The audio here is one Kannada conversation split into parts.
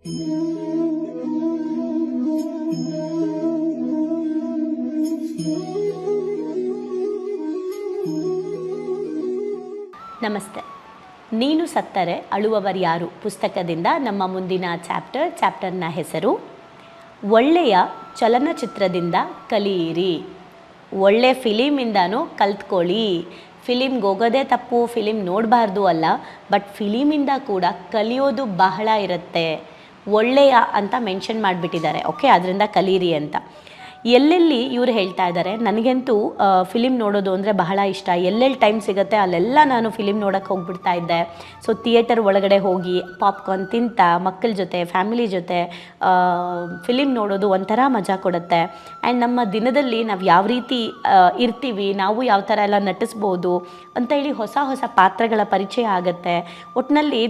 ನಮಸ್ತೆ. ನೀನು ಸತ್ತರೆ ಅಳುವವರು ಯಾರು ಪುಸ್ತಕದಿಂದ ನಮ್ಮ ಮುಂದಿನ ಚಾಪ್ಟರ್ನ ಹೆಸರು ಒಳ್ಳೆಯ ಚಲನಚಿತ್ರದಿಂದ ಕಲಿಯಿರಿ. ಒಳ್ಳೆ ಫಿಲಿಮಿಂದನೂ ಕಲ್ತ್ಕೊಳ್ಳಿ. ಫಿಲಿಮ್ಗೆ ಹೋಗೋದೇ ತಪ್ಪು, ಫಿಲಿಮ್ ನೋಡಬಾರ್ದು ಅಲ್ಲ, ಬಟ್ ಫಿಲಿಮಿಂದ ಕೂಡ ಕಲಿಯೋದು ಬಹಳ ಇರುತ್ತೆ. ಒಳ್ಳೆಯ ಅಂತ ಮೆನ್ಷನ್ ಮಾಡಿಬಿಟ್ಟಿದ್ದಾರೆ, ಓಕೆ, ಅದರಿಂದ ಕಲೀರಿ ಅಂತ. ಎಲ್ಲೆಲ್ಲಿ ಇವರು ಹೇಳ್ತಾ ಇದ್ದಾರೆ, ನನಗಂತೂ ಫಿಲಿಮ್ ನೋಡೋದು ಅಂದರೆ ಬಹಳ ಇಷ್ಟ. ಎಲ್ಲೆಲ್ಲಿ ಟೈಮ್ ಸಿಗುತ್ತೆ ಅಲ್ಲೆಲ್ಲ ನಾನು ಫಿಲಿಮ್ ನೋಡೋಕ್ಕೆ ಹೋಗ್ಬಿಡ್ತಾ ಇದ್ದೆ. ಸೊ ಥಿಯೇಟರ್ ಒಳಗಡೆ ಹೋಗಿ ಪಾಪ್ಕಾರ್ನ್ ತಿಂತ ಮಕ್ಕಳ ಜೊತೆ, ಫ್ಯಾಮಿಲಿ ಜೊತೆ ಫಿಲಿಮ್ ನೋಡೋದು ಒಂಥರ ಮಜಾ ಕೊಡುತ್ತೆ. ಆ್ಯಂಡ್ ನಮ್ಮ ದಿನದಲ್ಲಿ ನಾವು ಯಾವ ರೀತಿ ಇರ್ತೀವಿ, ನಾವು ಯಾವ ಥರ ಎಲ್ಲ ನಟಿಸ್ಬೋದು ಅಂತ ಹೇಳಿ ಹೊಸ ಹೊಸ ಪಾತ್ರಗಳ ಪರಿಚಯ ಆಗುತ್ತೆ. ಒಟ್ಟಿನಲ್ಲಿ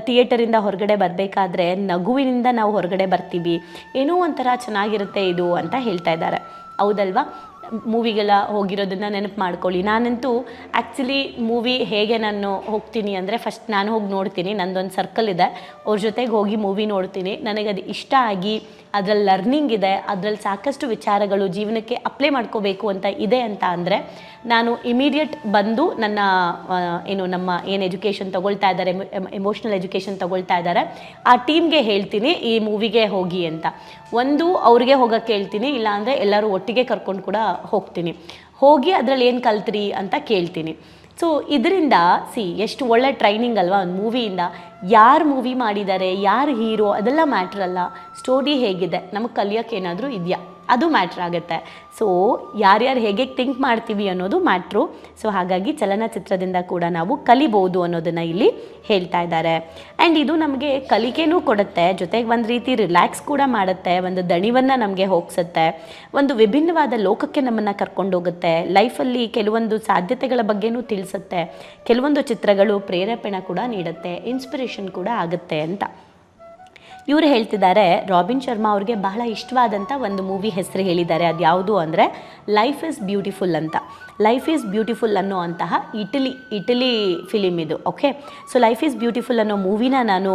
ಥಿಯೇಟರಿಂದ ಹೊರಗಡೆ ಬರಬೇಕಾದ್ರೆ ನಗುವಿನಿಂದ ನಾವು ಹೊರಗಡೆ ಬರ್ತೀವಿ. ಏನೋ ಒಂಥರ ಚೆನ್ನಾಗಿರುತ್ತೆ ಇದು ಅಂತ ಹೇಳ್ತಾ ಇದ್ದಾರೆ, ಹೌದಲ್ವಾ? ಮೂವಿಗೆಲ್ಲ ಹೋಗಿರೋದನ್ನು ನೆನಪು ಮಾಡ್ಕೊಳ್ಳಿ. ನಾನಂತೂ ಆ್ಯಕ್ಚುಲಿ ಮೂವಿ ಹೇಗೆ ನಾನು ಹೋಗ್ತೀನಿ ಅಂದರೆ, ಫಸ್ಟ್ ನಾನು ಹೋಗಿ ನೋಡ್ತೀನಿ, ನಂದೊಂದು ಸರ್ಕಲ್ ಇದೆ, ಅವ್ರ ಜೊತೆಗೆ ಹೋಗಿ ಮೂವಿ ನೋಡ್ತೀನಿ. ನನಗದು ಇಷ್ಟ ಆಗಿ ಅದರಲ್ಲಿ ಲರ್ನಿಂಗ್ ಇದೆ, ಅದರಲ್ಲಿ ಸಾಕಷ್ಟು ವಿಚಾರಗಳು ಜೀವನಕ್ಕೆ ಅಪ್ಲೈ ಮಾಡ್ಕೋಬೇಕು ಅಂತ ಇದೆ ಅಂತ ಅಂದರೆ ನಾನು ಇಮಿಡಿಯೇಟ್ ಬಂದು ನನ್ನ ನಮ್ಮ ಎಜುಕೇಷನ್ ತೊಗೊಳ್ತಾ ಇದ್ದಾರೆ, ಎಮೋಷ್ನಲ್ ಎಜುಕೇಷನ್ ತೊಗೊಳ್ತಾ ಇದ್ದಾರೆ, ಆ ಟೀಮ್ಗೆ ಹೇಳ್ತೀನಿ ಈ ಮೂವಿಗೆ ಹೋಗಿ ಅಂತ. ಒಂದು ಅವ್ರಿಗೆ ಹೋಗೋಕ್ಕೆ ಹೇಳ್ತೀನಿ, ಇಲ್ಲಾಂದರೆ ಎಲ್ಲರೂ ಒಟ್ಟಿಗೆ ಕರ್ಕೊಂಡು ಕೂಡ ಹೋಗ್ತೀನಿ. ಹೋಗಿ ಅದರಲ್ಲಿ ಏನು ಕಲ್ತ್ರಿ ಅಂತ ಕೇಳ್ತೀನಿ. ಸೊ ಇದರಿಂದ ಎಷ್ಟು ಒಳ್ಳೆ ಟ್ರೈನಿಂಗ್ ಅಲ್ವಾ ಒಂದು ಮೂವಿಯಿಂದ. ಯಾರು ಮೂವಿ ಮಾಡಿದ್ದಾರೆ, ಯಾರು ಹೀರೋ ಅದೆಲ್ಲ ಮ್ಯಾಟ್ರ್ ಅಲ್ಲ, ಸ್ಟೋರಿ ಹೇಗಿದೆ, ನಮಗೆ ಕಲಿಯೋಕ್ಕೆ ಏನಾದರೂ ಇದೆಯಾ ಅದು ಮ್ಯಾಟ್ರ್ ಆಗುತ್ತೆ. ಸೊ ಯಾರ್ಯಾರು ಹೇಗೆ ಥಿಂಕ್ ಮಾಡ್ತೀವಿ ಅನ್ನೋದು ಮ್ಯಾಟ್ರು. ಸೊ ಹಾಗಾಗಿ ಚಲನಚಿತ್ರದಿಂದ ಕೂಡ ನಾವು ಕಲಿಬೋದು ಅನ್ನೋದನ್ನು ಇಲ್ಲಿ ಹೇಳ್ತಾ ಇದ್ದಾರೆ. ಆ್ಯಂಡ್ ಇದು ನಮಗೆ ಕಲಿಕೆನೂ ಕೊಡುತ್ತೆ, ಜೊತೆಗೆ ಒಂದು ರೀತಿ ರಿಲ್ಯಾಕ್ಸ್ ಕೂಡ ಮಾಡುತ್ತೆ, ಒಂದು ದಣಿವನ್ನು ನಮಗೆ ಹೋಗಿಸುತ್ತೆ, ಒಂದು ವಿಭಿನ್ನವಾದ ಲೋಕಕ್ಕೆ ನಮ್ಮನ್ನು ಕರ್ಕೊಂಡೋಗುತ್ತೆ. ಲೈಫಲ್ಲಿ ಕೆಲವೊಂದು ಸಾಧ್ಯತೆಗಳ ಬಗ್ಗೆನೂ ತಿಳಿಸುತ್ತೆ, ಕೆಲವೊಂದು ಚಿತ್ರಗಳು ಪ್ರೇರೇಪಣೆ ಕೂಡ ನೀಡುತ್ತೆ, ಇನ್ಸ್ಪಿರೇಷನ್ ಕೂಡ ಆಗುತ್ತೆ ಅಂತ ಇವರು ಹೇಳ್ತಿದ್ದಾರೆ. ರಾಬಿನ್ ಶರ್ಮಾ ಅವ್ರಿಗೆ ಬಹಳ ಇಷ್ಟವಾದಂಥ ಒಂದು ಮೂವಿ ಹೆಸರು ಹೇಳಿದ್ದಾರೆ. ಅದು ಯಾವುದು ಅಂದರೆ ಲೈಫ್ ಈಸ್ ಬ್ಯೂಟಿಫುಲ್ ಅಂತ. ಲೈಫ್ ಈಸ್ ಬ್ಯೂಟಿಫುಲ್ ಅನ್ನೋ ಅಂತಹ ಇಟಲಿ ಫಿಲಿಮ್ ಇದು, okay. So life is beautiful ಅನ್ನೋ ಮೂವಿನ ನಾನು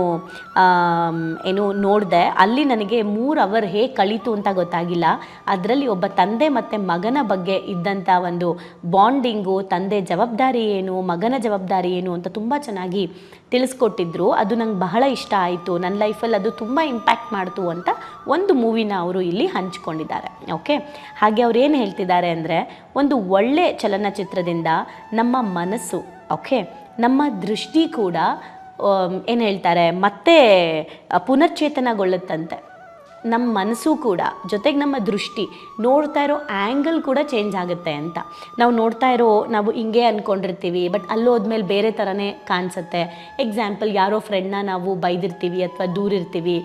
ನೋಡಿದೆ. ಅಲ್ಲಿ ನನಗೆ 3 ಅವರ್ ಹೇಗೆ ಕಳೀತು ಅಂತ ಗೊತ್ತಾಗಿಲ್ಲ. ಅದರಲ್ಲಿ ಒಬ್ಬ ತಂದೆ ಮತ್ತು ಮಗನ ಬಗ್ಗೆ ಇದ್ದಂಥ ಒಂದು ಬಾಂಡಿಂಗು, ತಂದೆ ಜವಾಬ್ದಾರಿ ಏನು, ಮಗನ ಜವಾಬ್ದಾರಿ ಏನು ಅಂತ ತುಂಬ ಚೆನ್ನಾಗಿ ತಿಳಿಸ್ಕೊಟ್ಟಿದ್ರು. ಅದು ನಂಗೆ ಬಹಳ ಇಷ್ಟ ಆಯಿತು, ನನ್ನ ಲೈಫಲ್ಲಿ ಅದು ತುಂಬ ಇಂಪ್ಯಾಕ್ಟ್ ಮಾಡ್ತು ಅಂತ ಒಂದು ಮೂವಿನ ಅವರು ಇಲ್ಲಿ ಹಂಚ್ಕೊಂಡಿದ್ದಾರೆ, ಓಕೆ. ಹಾಗೆ ಅವ್ರು ಏನು ಹೇಳ್ತಿದ್ದಾರೆ ಅಂದರೆ, ಒಂದು ಒಳ್ಳೆ ಚಲನಚಿತ್ರದಿಂದ ನಮ್ಮ ಮನಸ್ಸು, ಓಕೆ, ನಮ್ಮ ದೃಷ್ಟಿ ಕೂಡ ಏನು ಹೇಳ್ತಾರೆ ಮತ್ತೆ ಪುನಶ್ಚೇತನಗೊಳ್ಳುತ್ತಂತೆ. ನಮ್ಮ ಮನಸ್ಸು ಕೂಡ, ಜೊತೆಗೆ ನಮ್ಮ ದೃಷ್ಟಿ, ನೋಡ್ತಾ ಇರೋ ಆ್ಯಂಗಲ್ ಕೂಡ ಚೇಂಜ್ ಆಗುತ್ತೆ ಅಂತ. ನಾವು ಹಿಂಗೆ ಅಂದ್ಕೊಂಡಿರ್ತೀವಿ, ಬಟ್ ಅಲ್ಲೋದ್ಮೇಲೆ ಬೇರೆ ಥರನೇ ಕಾಣಿಸುತ್ತೆ. ಎಕ್ಸಾಂಪಲ್, ಯಾರೋ ಫ್ರೆಂಡ್ನ ನಾವು ಬೈದಿರ್ತೀವಿ ಅಥವಾ ದೂರಿರ್ತೀವಿ,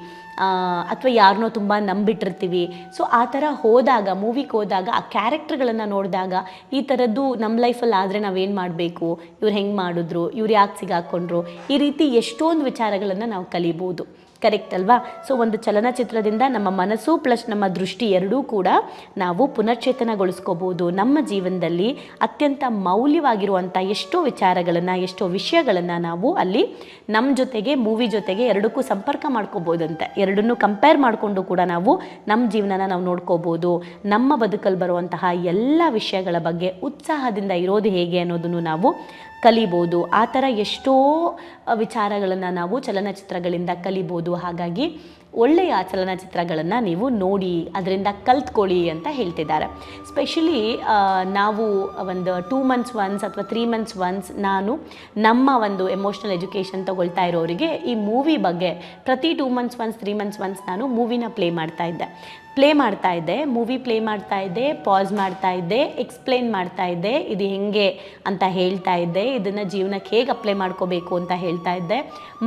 ಅಥವಾ ಯಾರನ್ನೋ ತುಂಬ ನಂಬಿಟ್ಟಿರ್ತೀವಿ. ಸೊ ಆ ಥರ ಹೋದಾಗ, ಮೂವಿಗೆ ಹೋದಾಗ ಆ ಕ್ಯಾರೆಕ್ಟರ್ಗಳನ್ನು ನೋಡಿದಾಗ ಈ ಥರದ್ದು ನಮ್ಮ ಲೈಫಲ್ಲಿ ಆದರೆ ನಾವೇನು ಮಾಡಬೇಕು, ಇವ್ರು ಹೆಂಗೆ ಮಾಡಿದ್ರು, ಇವ್ರು ಯಾಕೆ ಸಿಗಾಕೊಂಡ್ರು, ಈ ರೀತಿ ಎಷ್ಟೊಂದು ವಿಚಾರಗಳನ್ನು ನಾವು ಕಲಿಬೋದು, ಕರೆಕ್ಟ್ ಅಲ್ವಾ? ಸೊ ಒಂದು ಚಲನಚಿತ್ರದಿಂದ ನಮ್ಮ ಮನಸ್ಸು ಪ್ಲಸ್ ನಮ್ಮ ದೃಷ್ಟಿ ಎರಡೂ ಕೂಡ ನಾವು ಪುನಶ್ಚೇತನಗೊಳಿಸ್ಕೋಬೋದು. ನಮ್ಮ ಜೀವನದಲ್ಲಿ ಅತ್ಯಂತ ಮೌಲ್ಯವಾಗಿರುವಂಥ ಎಷ್ಟೋ ವಿಚಾರಗಳನ್ನು, ಎಷ್ಟೋ ವಿಷಯಗಳನ್ನು ನಾವು ಅಲ್ಲಿ ನಮ್ಮ ಜೊತೆಗೆ, ಮೂವಿ ಜೊತೆಗೆ ಎರಡಕ್ಕೂ ಸಂಪರ್ಕ ಮಾಡ್ಕೋಬೋದಂತೆ. ಎರಡನ್ನೂ ಕಂಪೇರ್ ಮಾಡಿಕೊಂಡು ಕೂಡ ನಾವು ನಮ್ಮ ಜೀವನನ ನಾವು ನೋಡ್ಕೋಬೋದು. ನಮ್ಮ ಬದುಕಲ್ಲಿ ಬರುವಂತಹ ಎಲ್ಲ ವಿಷಯಗಳ ಬಗ್ಗೆ ಉತ್ಸಾಹದಿಂದ ಇರೋದು ಹೇಗೆ ಅನ್ನೋದನ್ನು ನಾವು ಕಲಿಬೋದು. ಆ ಥರ ಎಷ್ಟೋ ವಿಚಾರಗಳನ್ನು ನಾವು ಚಲನಚಿತ್ರಗಳಿಂದ ಕಲಿಬೋದು. ಹಾಗಾಗಿ ಒಳ್ಳೆಯ ಚಲನಚಿತ್ರಗಳನ್ನು ನೀವು ನೋಡಿ ಅದರಿಂದ ಕಲ್ತ್ಕೊಳ್ಳಿ ಅಂತ ಹೇಳ್ತಿದ್ದಾರೆ. ಸ್ಪೆಷಲಿ ನಾವು ಒಂದು 2 months ಒನ್ಸ್ ಅಥವಾ 3 months ಒನ್ಸ್ ನಾನು ನಮ್ಮ ಒಂದು ಎಮೋಷ್ನಲ್ ಎಜುಕೇಷನ್ ತೊಗೊಳ್ತಾ ಇರೋರಿಗೆ ಈ ಮೂವಿ ಬಗ್ಗೆ ಪ್ರತಿ 2 months ಒನ್ಸ್ 3 months ಒನ್ಸ್ ನಾನು ಮೂವಿನ ಪ್ಲೇ ಮಾಡ್ತಾ ಇದ್ದೆ, ಪಾಸ್ ಮಾಡ್ತಾ ಇದ್ದೆ, ಎಕ್ಸ್ಪ್ಲೇನ್ ಮಾಡ್ತಾ ಇದ್ದೆ, ಇದು ಹೆಂಗೆ ಅಂತ ಹೇಳ್ತಾ ಇದ್ದೆ, ಇದನ್ನು ಜೀವನಕ್ಕೆ ಹೇಗೆ ಅಪ್ಲೈ ಮಾಡ್ಕೋಬೇಕು ಅಂತ ಹೇಳ್ತಾ ಇದ್ದೆ.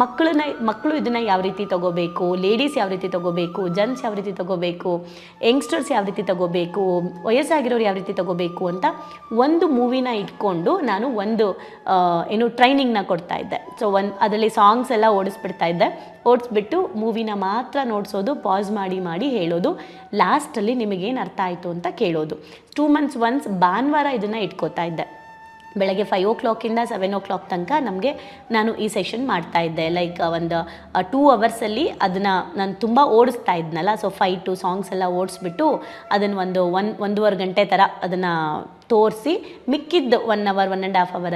ಮಕ್ಕಳು ಇದನ್ನು ಯಾವ ರೀತಿ ತಗೋಬೇಕು, ಲೇಡೀಸ್ ಯಾವ ರೀತಿ ತಗೋಬೇಕು, ಜೆಂಟ್ಸ್ ಯಾವ ರೀತಿ ತಗೋಬೇಕು, ಯಂಗ್ಸ್ಟರ್ಸ್ ಯಾವ ರೀತಿ ತಗೋಬೇಕು, ವಯಸ್ಸಾಗಿರೋರು ಯಾವ ರೀತಿ ತಗೋಬೇಕು ಅಂತ ಒಂದು ಮೂವಿನ ಇಟ್ಕೊಂಡು ನಾನು ಒಂದು ಟ್ರೈನಿಂಗ್ನ ಕೊಡ್ತಾ ಇದ್ದೆ. ಸೊ ಅದರಲ್ಲಿ ಸಾಂಗ್ಸ್ ಎಲ್ಲ ಓಡಿಸ್ಬಿಟ್ಟು ಮೂವಿನ ಮಾತ್ರ ನೋಡಿಸೋದು, ಪಾಸ್ ಮಾಡಿ ಹೇಳೋದು, ಲಾಸ್ಟಲ್ಲಿ ನಿಮಗೇನು ಅರ್ಥ ಆಯಿತು ಅಂತ ಕೇಳೋದು. 2 months ಒನ್ಸ್ ಭಾನುವಾರ ಇದನ್ನು ಇಟ್ಕೋತಾ ಇದ್ದೆ. ಬೆಳಗ್ಗೆ 5 o'clock 7 o'clock ತನಕ ನಮಗೆ ನಾನು ಈ ಸೆಷನ್ ಮಾಡ್ತಾಯಿದ್ದೆ. ಲೈಕ್ ಒಂದು 2 hours ಅದನ್ನು ನಾನು ತುಂಬ ಓಡಿಸ್ತಾ ಇದ್ನಲ್ಲ, ಸೊ 5 ಸಾಂಗ್ಸ್ ಎಲ್ಲ ಓಡಿಸ್ಬಿಟ್ಟು ಅದನ್ನು ಒಂದೂವರೆ ಗಂಟೆ ಥರ ಅದನ್ನು ತೋರಿಸಿ ಮಿಕ್ಕಿದ್ದು 1 hour 1.5 hour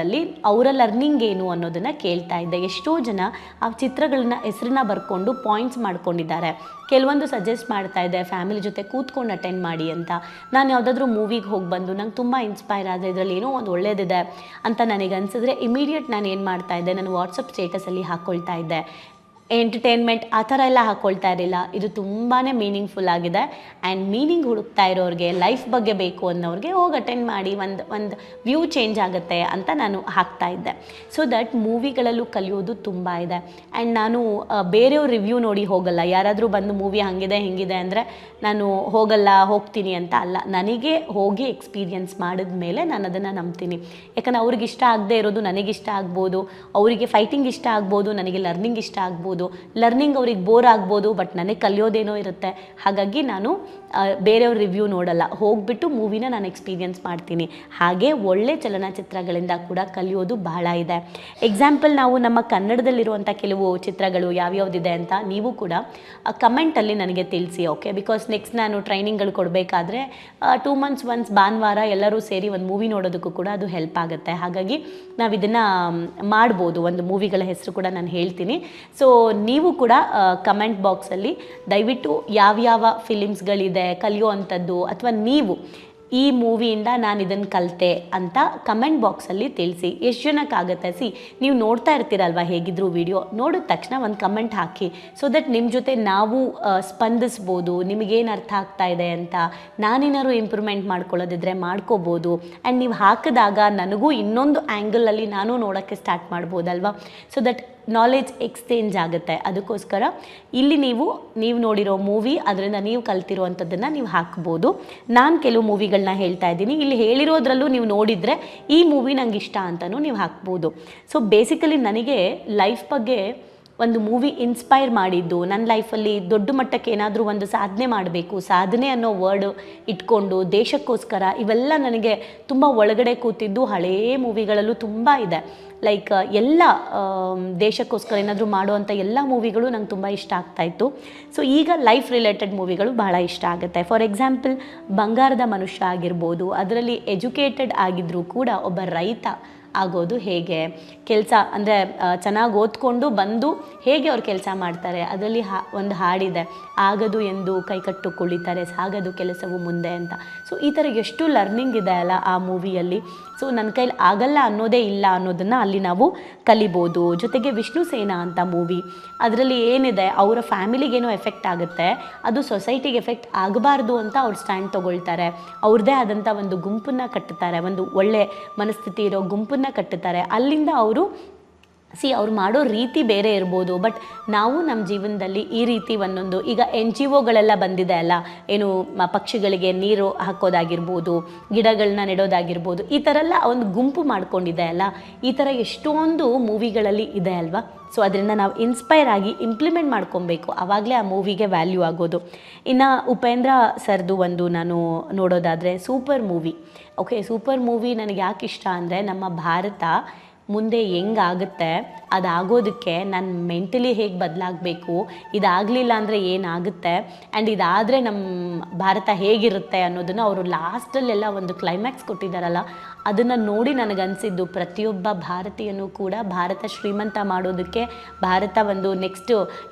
ಅವರ ಲರ್ನಿಂಗ್ ಏನು ಅನ್ನೋದನ್ನು ಕೇಳ್ತಾ ಇದ್ದೆ. ಎಷ್ಟೋ ಜನ ಆ ಚಿತ್ರಗಳನ್ನ ಹೆಸರನ್ನ ಬರ್ಕೊಂಡು ಪಾಯಿಂಟ್ಸ್ ಮಾಡ್ಕೊಂಡಿದ್ದಾರೆ. ಕೆಲವೊಂದು ಸಜೆಸ್ಟ್ ಮಾಡ್ತಾ ಇದ್ದೆ ಫ್ಯಾಮಿಲಿ ಜೊತೆ ಕೂತ್ಕೊಂಡು ಅಟೆಂಡ್ ಮಾಡಿ ಅಂತ. ನಾನು ಯಾವುದಾದ್ರೂ ಮೂವಿಗೆ ಹೋಗಿ ಬಂದು ನಂಗೆ ತುಂಬ ಇನ್ಸ್ಪೈರ್ ಆದರೆ ಇದರಲ್ಲಿ ಏನೋ ಒಂದು ಒಳ್ಳೇದಿದೆ ಅಂತ ನನಗೆ ಅನಿಸಿದ್ರೆ ಇಮಿಡಿಯೇಟ್ ನಾನು ಏನು ಮಾಡ್ತಾ ಇದ್ದೆ, ನಾನು ವಾಟ್ಸಪ್ ಸ್ಟೇಟಸಲ್ಲಿ ಹಾಕ್ಕೊಳ್ತಾ ಇದ್ದೆ. ಎಂಟರ್ಟೈನ್ಮೆಂಟ್ ಆ ಥರ ಎಲ್ಲ ಹಾಕ್ಕೊಳ್ತಾ ಇರಲಿಲ್ಲ. ಇದು ತುಂಬಾ ಮೀನಿಂಗ್ಫುಲ್ ಆಗಿದೆ ಆ್ಯಂಡ್ ಮೀನಿಂಗ್ ಹುಡುಕ್ತಾ ಇರೋರಿಗೆ, ಲೈಫ್ ಬಗ್ಗೆ ಬೇಕು ಅನ್ನೋರಿಗೆ ಹೋಗಿ ಅಟೆಂಡ್ ಮಾಡಿ, ಒಂದು ವ್ಯೂ ಚೇಂಜ್ ಆಗುತ್ತೆ ಅಂತ ನಾನು ಹಾಕ್ತಾ ಇದ್ದೆ. ಸೊ ದಟ್ ಮೂವಿಗಳಲ್ಲೂ ಕಲಿಯೋದು ತುಂಬ ಇದೆ. ಆ್ಯಂಡ್ ನಾನು ಬೇರೆಯವ್ರ ರಿವ್ಯೂ ನೋಡಿ ಹೋಗಲ್ಲ. ಯಾರಾದರೂ ಬಂದು ಮೂವಿ ಹಾಗಿದೆ ಹಿಂಗಿದೆ ಅಂದರೆ ನಾನು ಹೋಗ್ತೀನಿ ಅಂತ ಅಲ್ಲ, ನನಗೆ ಹೋಗಿ ಎಕ್ಸ್ಪೀರಿಯನ್ಸ್ ಮಾಡಿದ ಮೇಲೆ ನಾನು ಅದನ್ನು ನಂಬ್ತೀನಿ. ಯಾಕಂದರೆ ಅವ್ರಿಗೆ ಇಷ್ಟ ಆಗದೆ ಇರೋದು ನನಗಿಷ್ಟ ಆಗ್ಬೋದು, ಅವರಿಗೆ ಫೈಟಿಂಗ್ ಇಷ್ಟ ಆಗ್ಬೋದು, ನನಗೆ ಲರ್ನಿಂಗ್ ಇಷ್ಟ ಆಗ್ಬೋದು. ಲರ್ನಿಂಗ್ ಅವ್ರಿಗೆ ಬೋರ್ ಆಗ್ಬೋದು, ಬಟ್ ನನಗೆ ಕಲಿಯೋದೇನೋ ಇರುತ್ತೆ. ಹಾಗಾಗಿ ನಾನು ಬೇರೆಯವ್ರ ರಿವ್ಯೂ ನೋಡಲ್ಲ, ಹೋಗ್ಬಿಟ್ಟು ಮೂವಿನ ನಾನು ಎಕ್ಸ್ಪೀರಿಯನ್ಸ್ ಮಾಡ್ತೀನಿ. ಹಾಗೆ ಒಳ್ಳೆ ಚಲನಚಿತ್ರಗಳಿಂದ ಕೂಡ ಕಲಿಯೋದು ಬಹಳ ಇದೆ. ಎಕ್ಸಾಂಪಲ್ ನಾವು ನಮ್ಮ ಕನ್ನಡದಲ್ಲಿರುವಂಥ ಕೆಲವು ಚಿತ್ರಗಳು ಯಾವ್ಯಾವುದಿದೆ ಅಂತ ನೀವು ಕೂಡ ಕಮೆಂಟಲ್ಲಿ ನನಗೆ ತಿಳಿಸಿ. ಓಕೆ, ಬಿಕಾಸ್ ನೆಕ್ಸ್ಟ್ ನಾನು ಟ್ರೈನಿಂಗ್ಗಳು ಕೊಡಬೇಕಾದ್ರೆ 2 months once ಭಾನುವಾರ ಎಲ್ಲರೂ ಸೇರಿ ಒಂದು ಮೂವಿ ನೋಡೋದಕ್ಕೂ ಕೂಡ ಅದು ಹೆಲ್ಪ್ ಆಗುತ್ತೆ. ಹಾಗಾಗಿ ನಾವು ಇದನ್ನು ಮಾಡ್ಬೋದು. ಒಂದು ಮೂವಿಗಳ ಹೆಸರು ಕೂಡ ನಾನು ಹೇಳ್ತೀನಿ. ಸೊ ನೀವು ಕೂಡ ಕಮೆಂಟ್ ಬಾಕ್ಸಲ್ಲಿ ದಯವಿಟ್ಟು ಯಾವ್ಯಾವ ಫಿಲಿಮ್ಸ್ಗಳಿದೆ ಕಲಿಯೋ ಅಂಥದ್ದು, ಅಥವಾ ನೀವು ಈ ಮೂವಿಯಿಂದ ನಾನು ಇದನ್ನು ಕಲಿತೆ ಅಂತ ಕಮೆಂಟ್ ಬಾಕ್ಸಲ್ಲಿ ತಿಳಿಸಿ. ಎಷ್ಟು ಜನಕ್ಕಾಗುತ್ತೆ? ನೀವು ನೋಡ್ತಾ ಇರ್ತೀರಲ್ವ ಹೇಗಿದ್ರು ವಿಡಿಯೋ ನೋಡಿದ ತಕ್ಷಣ ಒಂದು ಕಮೆಂಟ್ ಹಾಕಿ, ಸೊ ದಟ್ ನಿಮ್ಮ ಜೊತೆ ನಾವು ಸ್ಪಂದಿಸ್ಬೋದು. ನಿಮಗೇನು ಅರ್ಥ ಆಗ್ತಾ ಇದೆ ಅಂತ, ನಾನೇನಾದ್ರು ಇಂಪ್ರೂವ್ಮೆಂಟ್ ಮಾಡ್ಕೊಳ್ಳೋದಿದ್ರೆ ಮಾಡ್ಕೋಬೋದು. ಆ್ಯಂಡ್ ನೀವು ಹಾಕಿದಾಗ ನನಗೂ ಇನ್ನೊಂದು ಆ್ಯಂಗಲಲ್ಲಿ ನಾನು ನೋಡೋಕ್ಕೆ ಸ್ಟಾರ್ಟ್ ಮಾಡ್ಬೋದಲ್ವ. ಸೊ ದಟ್ ನಾಲೆಜ್ ಎಕ್ಸ್ಚೇಂಜ್ ಆಗುತ್ತೆ. ಅದಕ್ಕೋಸ್ಕರ ಇಲ್ಲಿ ನೀವು ನೋಡಿರೋ ಮೂವಿ, ಅದರಿಂದ ನೀವು ಕಲ್ತಿರೋವಂಥದ್ದನ್ನು ನೀವು ಹಾಕ್ಬೋದು. ನಾನು ಕೆಲವು ಮೂವಿಗಳನ್ನ ಹೇಳ್ತಾ ಇದ್ದೀನಿ, ಇಲ್ಲಿ ಹೇಳಿರೋದ್ರಲ್ಲೂ ನೀವು ನೋಡಿದರೆ ಈ ಮೂವಿ ನಂಗೆ ಇಷ್ಟ ಅಂತಲೂ ನೀವು ಹಾಕ್ಬೋದು. ಸೊ ಬೇಸಿಕಲಿ ನನಗೆ ಲೈಫ್ ಬಗ್ಗೆ ಒಂದು ಮೂವಿ ಇನ್ಸ್ಪೈರ್ ಮಾಡಿದ್ದು, ನನ್ನ ಲೈಫಲ್ಲಿ ದೊಡ್ಡ ಮಟ್ಟಕ್ಕೆ ಏನಾದರೂ ಒಂದು ಸಾಧನೆ ಮಾಡಬೇಕು, ಸಾಧನೆ ಅನ್ನೋ ವರ್ಡ್ ಇಟ್ಕೊಂಡು ದೇಶಕ್ಕೋಸ್ಕರ, ಇವೆಲ್ಲ ನನಗೆ ತುಂಬ ಒಳಗಡೆ ಕೂತಿದ್ದು ಹಳೆಯ ಮೂವಿಗಳಲ್ಲೂ ತುಂಬ ಇದೆ. ಲೈಕ್ ಎಲ್ಲ ದೇಶಕ್ಕೋಸ್ಕರ ಏನಾದರೂ ಮಾಡುವಂಥ ಎಲ್ಲ ಮೂವಿಗಳು ನಂಗೆ ತುಂಬ ಇಷ್ಟ ಆಗ್ತಾಯಿತ್ತು. ಸೊ ಈಗ ಲೈಫ್ ರಿಲೇಟೆಡ್ ಮೂವಿಗಳು ಬಹಳ ಇಷ್ಟ ಆಗುತ್ತೆ. ಫಾರ್ ಎಕ್ಸಾಂಪಲ್ ಬಂಗಾರದ ಮನುಷ್ಯ ಆಗಿರ್ಬೋದು, ಅದರಲ್ಲಿ ಎಜುಕೇಟೆಡ್ ಆಗಿದ್ದರೂ ಕೂಡ ಒಬ್ಬ ರೈತ ಆಗೋದು ಹೇಗೆ, ಕೆಲಸ ಅಂದರೆ ಚೆನ್ನಾಗಿ ಓದ್ಕೊಂಡು ಬಂದು ಹೇಗೆ ಅವ್ರು ಕೆಲಸ ಮಾಡ್ತಾರೆ. ಅದರಲ್ಲಿ ಒಂದು ಹಾಡಿದೆ, ಆಗದು ಎಂದು ಕೈಕಟ್ಟು ಕುಳಿತಾರೆ, ಸಾಗದು ಕೆಲಸವು ಮುಂದೆ ಅಂತ. ಸೊ ಈ ಥರ ಎಷ್ಟು ಲರ್ನಿಂಗ್ ಇದೆ ಅಲ್ಲ ಆ ಮೂವಿಯಲ್ಲಿ. ಸೊ ನನ್ನ ಕೈಲಿ ಆಗಲ್ಲ ಅನ್ನೋದೇ ಇಲ್ಲ ಅನ್ನೋದನ್ನು ಅಲ್ಲಿ ನಾವು ಕಲಿಬೋದು. ಜೊತೆಗೆ ವಿಷ್ಣು ಸೇನಾ ಅಂತ ಮೂವಿ, ಅದರಲ್ಲಿ ಏನಿದೆ, ಅವರ ಫ್ಯಾಮಿಲಿಗೇನೋ ಎಫೆಕ್ಟ್ ಆಗುತ್ತೆ, ಅದು ಸೊಸೈಟಿಗೆ ಎಫೆಕ್ಟ್ ಆಗಬಾರ್ದು ಅಂತ ಅವ್ರು ಸ್ಟ್ಯಾಂಡ್ ತೊಗೊಳ್ತಾರೆ. ಅವ್ರದ್ದೇ ಆದಂಥ ಒಂದು ಗುಂಪನ್ನು ಕಟ್ಟುತ್ತಾರೆ, ಒಂದು ಒಳ್ಳೆ ಮನಸ್ಥಿತಿ ಇರೋ ಗುಂಪನ್ನು ಕಟ್ಟುತ್ತಾರೆ. ಅಲ್ಲಿಂದ ಅವರು ಅವ್ರು ಮಾಡೋ ರೀತಿ ಬೇರೆ ಇರ್ಬೋದು, ಬಟ್ ನಾವು ನಮ್ಮ ಜೀವನದಲ್ಲಿ ಈ ರೀತಿ ಒಂದೊಂದು, ಈಗ NGOಗಳೆಲ್ಲ ಬಂದಿದೆ ಅಲ್ಲ, ಏನು ಪಕ್ಷಿಗಳಿಗೆ ನೀರು ಹಾಕೋದಾಗಿರ್ಬೋದು, ಗಿಡಗಳನ್ನ ನೆಡೋದಾಗಿರ್ಬೋದು, ಈ ಥರ ಎಲ್ಲ ಒಂದು ಗುಂಪು ಮಾಡ್ಕೊಂಡಿದೆ ಅಲ್ಲ. ಈ ಥರ ಎಷ್ಟೊಂದು ಮೂವಿಗಳಲ್ಲಿ ಇದೆ ಅಲ್ವಾ. ಸೊ ಅದರಿಂದ ನಾವು ಇನ್ಸ್ಪೈರ್ ಆಗಿ ಇಂಪ್ಲಿಮೆಂಟ್ ಮಾಡ್ಕೊಬೇಕು, ಆವಾಗಲೇ ಆ ಮೂವಿಗೆ ವ್ಯಾಲ್ಯೂ ಆಗೋದು. ಇನ್ನು ಉಪೇಂದ್ರ ಸರ್ದು ಒಂದು ನಾನು ನೋಡೋದಾದರೆ super movie. Okay, super movie ನನಗೆ ಯಾಕೆ ಇಷ್ಟ ಅಂದರೆ, ನಮ್ಮ ಭಾರತ ಮುಂದೆ ಹೆಂಗಾಗುತ್ತೆ, ಅದಾಗೋದಕ್ಕೆ ನಾನು ಮೆಂಟಲಿ ಹೇಗೆ ಬದಲಾಗಬೇಕು, ಇದಾಗಲಿಲ್ಲ ಅಂದರೆ ಏನಾಗುತ್ತೆ, ಆ್ಯಂಡ್ ಇದಾದರೆ ನಮ್ಮ ಭಾರತ ಹೇಗಿರುತ್ತೆ ಅನ್ನೋದನ್ನು ಅವರು ಲಾಸ್ಟಲ್ಲೆಲ್ಲ ಒಂದು ಕ್ಲೈಮ್ಯಾಕ್ಸ್ ಕೊಟ್ಟಿದ್ದಾರಲ್ಲ, ಅದನ್ನು ನೋಡಿ ನನಗನ್ಸಿದ್ದು ಪ್ರತಿಯೊಬ್ಬ ಭಾರತೀಯನೂ ಕೂಡ ಭಾರತ ಶ್ರೀಮಂತ ಮಾಡೋದಕ್ಕೆ, ಭಾರತ ಒಂದು ನೆಕ್ಸ್ಟು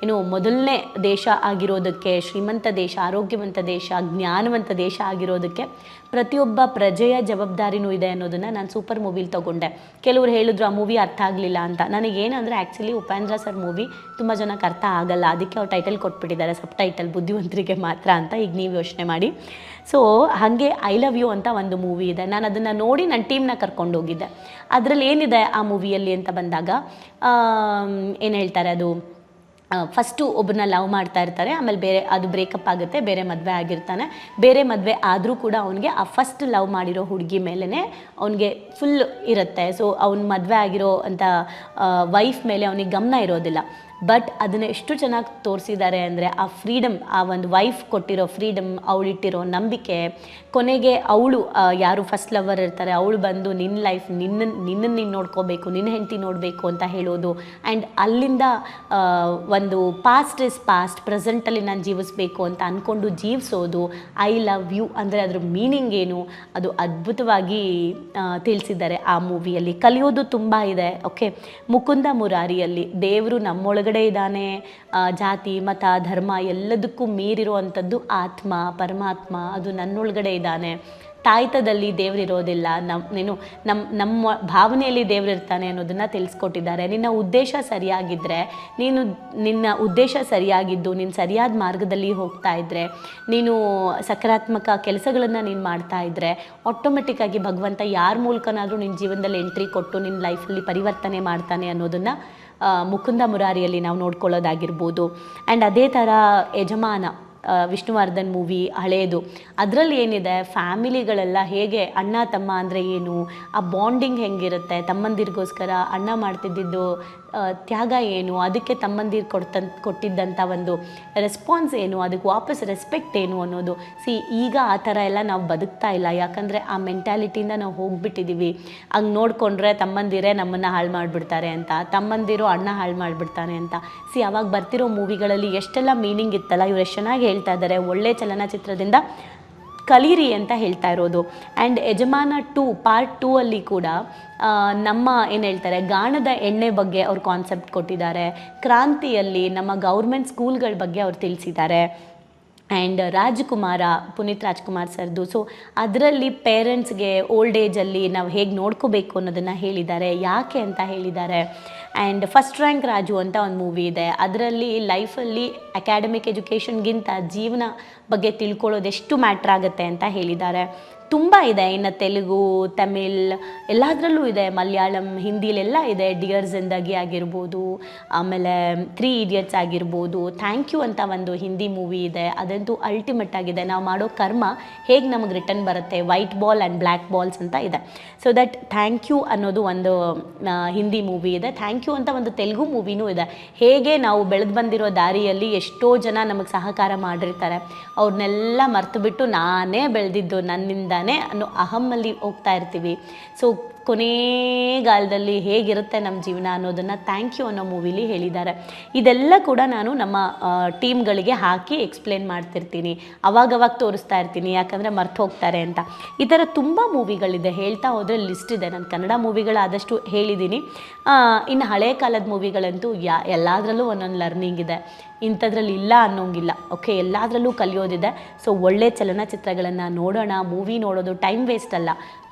ಮೊದಲನೇ ದೇಶ ಆಗಿರೋದಕ್ಕೆ, ಶ್ರೀಮಂತ ದೇಶ, ಆರೋಗ್ಯವಂತ ದೇಶ, ಜ್ಞಾನವಂತ ದೇಶ ಆಗಿರೋದಕ್ಕೆ ಪ್ರತಿಯೊಬ್ಬ ಪ್ರಜೆಯ ಜವಾಬ್ದಾರಿನೂ ಇದೆ ಅನ್ನೋದನ್ನು ನಾನು ಸೂಪರ್ ಮೂವಿಲಿ ತೊಗೊಂಡೆ. ಕೆಲವರು ಹೇಳಿದ್ರು ಆ ಮೂವಿ ಅರ್ಥ ಆಗಲಿಲ್ಲ ಅಂತ. ನನಗೇನಂದರೆ ಆ್ಯಕ್ಚುಲಿ ಉಪೇಂದ್ರ ಸರ್ ಮೂವಿ ತುಂಬ ಜನಕ್ಕೆ ಅರ್ಥ ಆಗಲ್ಲ, ಅದಕ್ಕೆ ಅವ್ರು ಟೈಟಲ್ ಕೊಟ್ಬಿಟ್ಟಿದ್ದಾರೆ, ಸಬ್ ಟೈಟಲ್ ಬುದ್ಧಿವಂತರಿಗೆ ಮಾತ್ರ ಅಂತ. ಈಗ ನೀವು ಯೋಚನೆ ಮಾಡಿ. ಸೊ ಹಾಗೆ ಐ ಲವ್ ಯು ಅಂತ ಒಂದು ಮೂವಿ ಇದೆ, ನಾನು ಅದನ್ನು ನೋಡಿ ನನ್ನ ಟೀಮ್ನ ಕರ್ಕೊಂಡು ಹೋಗಿದ್ದೆ. ಅದರಲ್ಲಿ ಏನಿದೆ ಆ ಮೂವಿಯಲ್ಲಿ ಅಂತ ಬಂದಾಗ, ಏನು ಹೇಳ್ತಾರೆ, ಅದು ಫಸ್ಟು ಒಬ್ಬರನ್ನ ಲವ್ ಮಾಡ್ತಾ ಇರ್ತಾರೆ, ಆಮೇಲೆ ಬೇರೆ ಅದು ಬ್ರೇಕಪ್ ಆಗುತ್ತೆ, ಬೇರೆ ಮದುವೆ ಆಗಿರ್ತಾನೆ. ಬೇರೆ ಮದುವೆ ಆದರೂ ಕೂಡ ಅವನಿಗೆ ಆ ಫಸ್ಟ್ ಲವ್ ಮಾಡಿರೋ ಹುಡುಗಿ ಮೇಲೇ ಅವನಿಗೆ ಫುಲ್ ಇರುತ್ತೆ. ಸೊ ಅವ್ನು ಮದುವೆ ಆಗಿರೋ ಅಂಥ ವೈಫ್ ಮೇಲೆ ಅವನಿಗೆ ಗಮನ ಇರೋದಿಲ್ಲ. ಬಟ್ ಅದನ್ನು ಎಷ್ಟು ಚೆನ್ನಾಗಿ ತೋರಿಸಿದ್ದಾರೆ ಅಂದರೆ ಆ ಫ್ರೀಡಮ್, ಆ ಒಂದು ವೈಫ್ ಕೊಟ್ಟಿರೋ ಫ್ರೀಡಮ್, ಅವಳಿಟ್ಟಿರೋ ನಂಬಿಕೆ, ಕೊನೆಗೆ ಅವಳು ಯಾರು ಫಸ್ಟ್ ಲವರ್ ಇರ್ತಾರೆ ಅವಳು ಬಂದು ನಿನ್ನ ಲೈಫ್ ನಿನ್ನನ್ನು ನೀನು ನೋಡ್ಕೋಬೇಕು, ನಿನ್ನ ಹೆಂಡತಿ ನೋಡಬೇಕು ಅಂತ ಹೇಳೋದು. ಆ್ಯಂಡ್ ಅಲ್ಲಿಂದ ಒಂದು ಪಾಸ್ಟ್ ಇಸ್ ಪಾಸ್ಟ್, ಪ್ರೆಸೆಂಟಲ್ಲಿ ನಾನು ಜೀವಿಸಬೇಕು ಅಂತ ಅಂದ್ಕೊಂಡು ಜೀವಿಸೋದು. ಐ ಲವ್ ಯು ಅಂದರೆ ಅದರ ಮೀನಿಂಗ್ ಏನು ಅದು ಅದ್ಭುತವಾಗಿ ತಿಳಿಸಿದ್ದಾರೆ ಆ ಮೂವಿಯಲ್ಲಿ. ಕಲಿಯೋದು ತುಂಬ ಇದೆ. ಓಕೆ, ಮುಕುಂದ ಮುರಾರಿಯಲ್ಲಿ ದೇವರು ನಮ್ಮೊಳಗಡೆ ಇದ್ದಾನೆ, ಜಾತಿ ಮತ ಧರ್ಮ ಎಲ್ಲದಕ್ಕೂ ಮೀರಿರುವಂಥದ್ದು ಆತ್ಮ ಪರಮಾತ್ಮ, ಅದು ನನ್ನೊಳಗಡೆ ಇದ್ದಾನೆ. ತಾಯ್ತದಲ್ಲಿ ದೇವರಿರೋದಿಲ್ಲ, ನಮ್ಮ ಭಾವನೆಯಲ್ಲಿ ದೇವರಿರ್ತಾನೆ ಅನ್ನೋದನ್ನು ತಿಳಿಸ್ಕೊಟ್ಟಿದ್ದಾರೆ. ನಿನ್ನ ಉದ್ದೇಶ ಸರಿಯಾಗಿದ್ದರೆ, ನಿನ್ನ ಉದ್ದೇಶ ಸರಿಯಾಗಿದ್ದು ನೀನು ಸರಿಯಾದ ಮಾರ್ಗದಲ್ಲಿ ಹೋಗ್ತಾ ಇದ್ದರೆ, ನೀನು ಸಕಾರಾತ್ಮಕ ಕೆಲಸಗಳನ್ನು ನೀನು ಮಾಡ್ತಾ ಇದ್ದರೆ, ಆಟೋಮೆಟಿಕ್ಕಾಗಿ ಭಗವಂತ ಯಾರ ಮೂಲಕನಾದರೂ ನಿನ್ನ ಜೀವನದಲ್ಲಿ ಎಂಟ್ರಿ ಕೊಟ್ಟು ನಿನ್ನ ಲೈಫಲ್ಲಿ ಪರಿವರ್ತನೆ ಮಾಡ್ತಾನೆ ಅನ್ನೋದನ್ನು ಮುಕುಂದ ಮುರಾರಿಯಲ್ಲಿ ನಾವು ನೋಡ್ಕೊಳ್ಳೋದಾಗಿರ್ಬೋದು. ಆ್ಯಂಡ್ ಅದೇ ಥರ ಯಜಮಾನ, ವಿಷ್ಣುವರ್ಧನ್ ಮೂವಿ ಹಳೇದು, ಅದರಲ್ಲಿ ಏನಿದೆ ಫ್ಯಾಮಿಲಿಗಳೆಲ್ಲ ಹೇಗೆ ಅಣ್ಣ ತಮ್ಮ ಅಂದರೆ ಏನು, ಆ ಬಾಂಡಿಂಗ್ ಹೆಂಗಿರುತ್ತೆ, ತಮ್ಮಂದಿರಿಗೋಸ್ಕರ ಅಣ್ಣ ಮಾಡ್ತಿದ್ದಿದ್ದು ತ್ಯಾಗ ಏನು, ಅದಕ್ಕೆ ತಮ್ಮಂದಿರು ಕೊಟ್ಟಿದ್ದಂಥ ಒಂದು ರೆಸ್ಪಾನ್ಸ್ ಏನು, ಅದಕ್ಕೆ ವಾಪಸ್ ರೆಸ್ಪೆಕ್ಟ್ ಏನು ಅನ್ನೋದು. ಈಗ ಆ ಥರ ಎಲ್ಲ ನಾವು ಬದುಕ್ತಾ ಇಲ್ಲ, ಯಾಕಂದರೆ ಆ ಮೆಂಟ್ಯಾಲಿಟಿಯಿಂದ ನಾವು ಹೋಗ್ಬಿಟ್ಟಿದ್ದೀವಿ. ಹಂಗೆ ನೋಡಿಕೊಂಡ್ರೆ ತಮ್ಮಂದಿರೇ ನಮ್ಮನ್ನು ಹಾಳು ಮಾಡಿಬಿಡ್ತಾರೆ ಅಂತ, ತಮ್ಮಂದಿರು ಅಣ್ಣ ಹಾಳು ಮಾಡಿಬಿಡ್ತಾನೆ ಅಂತ. ಅವಾಗ ಬರ್ತಿರೋ ಮೂವಿಗಳಲ್ಲಿ ಎಷ್ಟೆಲ್ಲ ಮೀನಿಂಗ್ ಇತ್ತಲ್ಲ, ಇವ್ರು ಎಷ್ಟು ಚೆನ್ನಾಗಿ ಹೇಳ್ತಾ ಇದ್ದಾರೆ. ಒಳ್ಳೆ ಚಲನಚಿತ್ರದಿಂದ ಕಲೀರಿ ಅಂತ ಹೇಳ್ತಾ ಇರೋದು. ಆ್ಯಂಡ್ ಯಜಮಾನ 2 ಪಾರ್ಟ್ 2 ಅಲ್ಲಿ ಕೂಡ ನಮ್ಮ ಏನು ಹೇಳ್ತಾರೆ ಗಾಣದ ಎಣ್ಣೆ ಬಗ್ಗೆ ಅವ್ರು ಕಾನ್ಸೆಪ್ಟ್ ಕೊಟ್ಟಿದ್ದಾರೆ. ಕ್ರಾಂತಿಯಲ್ಲಿ ನಮ್ಮ ಗೌರ್ಮೆಂಟ್ ಸ್ಕೂಲ್ಗಳ ಬಗ್ಗೆ ಅವ್ರು ತಿಳಿಸಿದ್ದಾರೆ. ಆ್ಯಂಡ್ ರಾಜ್ಕುಮಾರ, ಪುನೀತ್ ರಾಜ್ಕುಮಾರ್ ಸರ್ದು, ಸೊ ಅದರಲ್ಲಿ ಪೇರೆಂಟ್ಸ್ಗೆ ಓಲ್ಡ್ ಏಜಲ್ಲಿ ನಾವು ಹೇಗೆ ನೋಡ್ಕೋಬೇಕು ಅನ್ನೋದನ್ನು ಹೇಳಿದ್ದಾರೆ, ಯಾಕೆ ಅಂತ ಹೇಳಿದ್ದಾರೆ. ಆ್ಯಂಡ್ ಫಸ್ಟ್ ರ್ಯಾಂಕ್ ರಾಜು ಅಂತ ಒಂದು ಮೂವಿ ಇದೆ, ಅದರಲ್ಲಿ ಲೈಫಲ್ಲಿ ಅಕಾಡೆಮಿಕ್ ಎಜುಕೇಷನ್ಗಿಂತ ಜೀವನ ಬಗ್ಗೆ ತಿಳ್ಕೊಳ್ಳೋದು ಎಷ್ಟು ಮ್ಯಾಟ್ರ್ ಆಗುತ್ತೆ ಅಂತ ಹೇಳಿದ್ದಾರೆ. ತುಂಬ ಇದೆ, ಇನ್ನು ತೆಲುಗು, ತಮಿಳ್ ಎಲ್ಲದರಲ್ಲೂ ಇದೆ, ಮಲಯಾಳಂ, ಹಿಂದಿಲೆಲ್ಲ ಇದೆ. ಡಿಯರ್ ಜಿಂದಗಿ ಆಗಿರ್ಬೋದು, ಆಮೇಲೆ 3 ಇಡಿಯಟ್ಸ್ ಆಗಿರ್ಬೋದು. ಥ್ಯಾಂಕ್ ಯು ಅಂತ ಒಂದು ಹಿಂದಿ ಮೂವಿ ಇದೆ, ಅದಂತೂ ಅಲ್ಟಿಮೇಟ್ ಆಗಿದೆ. ನಾವು ಮಾಡೋ ಕರ್ಮ ಹೇಗೆ ನಮಗೆ ರಿಟರ್ನ್ ಬರುತ್ತೆ, white ball and black balls ಅಂತ ಇದೆ. ಸೊ ದಟ್ ಥ್ಯಾಂಕ್ ಯು ಅನ್ನೋದು ಒಂದು ಹಿಂದಿ ಮೂವಿ ಇದೆ. ಥ್ಯಾಂಕ್ ಯು ಅಂತ ಒಂದು ತೆಲುಗು ಮೂವಿನೂ ಇದೆ. ಹೇಗೆ ನಾವು ಬೆಳೆದು ಬಂದಿರೋ ದಾರಿಯಲ್ಲಿ ಎಷ್ಟೋ ಜನ ನಮಗೆ ಸಹಕಾರ ಮಾಡಿರ್ತಾರೆ, ಅವ್ರನ್ನೆಲ್ಲ ಮರೆತು ಬಿಟ್ಟು ನಾನೇ ಬೆಳೆದಿದ್ದು ನನ್ನಿಂದ ಅನ್ನೋ ಅಹಮ್ಮಲ್ಲಿ ಹೋಗ್ತಾ ಇರ್ತೀವಿ. ಸೊ ಕೊನೆಗಾಲದಲ್ಲಿ ಹೇಗಿರುತ್ತೆ ನಮ್ಮ ಜೀವನ ಅನ್ನೋದನ್ನು ಥ್ಯಾಂಕ್ ಯು ಅನ್ನೋ ಮೂವಿಲಿ ಹೇಳಿದ್ದಾರೆ. ಇದೆಲ್ಲ ಕೂಡ ನಾನು ನಮ್ಮ ಟೀಮ್ಗಳಿಗೆ ಹಾಕಿ ಎಕ್ಸ್ಪ್ಲೇನ್ ಮಾಡ್ತಿರ್ತೀನಿ, ಅವಾಗವಾಗ ತೋರಿಸ್ತಾ ಇರ್ತೀನಿ, ಯಾಕಂದರೆ ಮರ್ತು ಹೋಗ್ತಾರೆ ಅಂತ. ಈ ಥರ ತುಂಬ ಮೂವಿಗಳಿದೆ, ಹೇಳ್ತಾ ಹೋದರೆ ಲಿಸ್ಟ್ ಇದೆ. ನಾನು ಕನ್ನಡ ಮೂವಿಗಳು ಆದಷ್ಟು ಹೇಳಿದ್ದೀನಿ. ಇನ್ನು ಹಳೆ ಕಾಲದ ಮೂವಿಗಳಂತೂ ಎಲ್ಲದರಲ್ಲೂ ಒಂದೊಂದು ಲರ್ನಿಂಗ್ ಇದೆ, ಇಂಥದ್ರಲ್ಲಿ ಇಲ್ಲ ಅನ್ನೋಂಗಿಲ್ಲ. ಓಕೆ, ಎಲ್ಲದರಲ್ಲೂ ಕಲಿಯೋದಿದೆ. ಸೊ ಒಳ್ಳೆ ಚಲನಚಿತ್ರಗಳನ್ನು ನೋಡೋಣ. ಮೂವಿ ನೋಡೋದು ಟೈಮ್ ವೇಸ್ಟ್ ಅಲ್ಲ,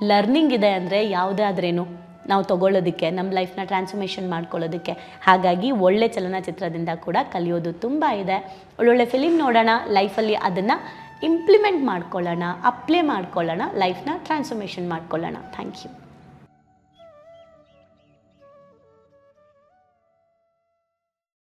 ಲರ್ನಿಂಗ್ ಇದೆ ಅಂದರೆ ಯಾವುದಾದ್ರೇನು ನಾವು ತೊಗೊಳ್ಳೋದಕ್ಕೆ, ನಮ್ಮ ಲೈಫ್ನ ಟ್ರಾನ್ಸ್ಫಾರ್ಮೇಷನ್ ಮಾಡ್ಕೊಳ್ಳೋದಕ್ಕೆ. ಹಾಗಾಗಿ ಒಳ್ಳೆ ಚಲನಚಿತ್ರದಿಂದ ಕೂಡ ಕಲಿಯೋದು ತುಂಬ ಇದೆ. ಒಳ್ಳೊಳ್ಳೆ ಫಿಲಿಮ್ ನೋಡೋಣ, ಲೈಫಲ್ಲಿ ಅದನ್ನು ಇಂಪ್ಲಿಮೆಂಟ್ ಮಾಡ್ಕೊಳ್ಳೋಣ, ಅಪ್ಲೈ ಮಾಡ್ಕೊಳ್ಳೋಣ, ಲೈಫ್ನ ಟ್ರಾನ್ಸ್ಫಾರ್ಮೇಷನ್ ಮಾಡ್ಕೊಳ್ಳೋಣ. Thank you.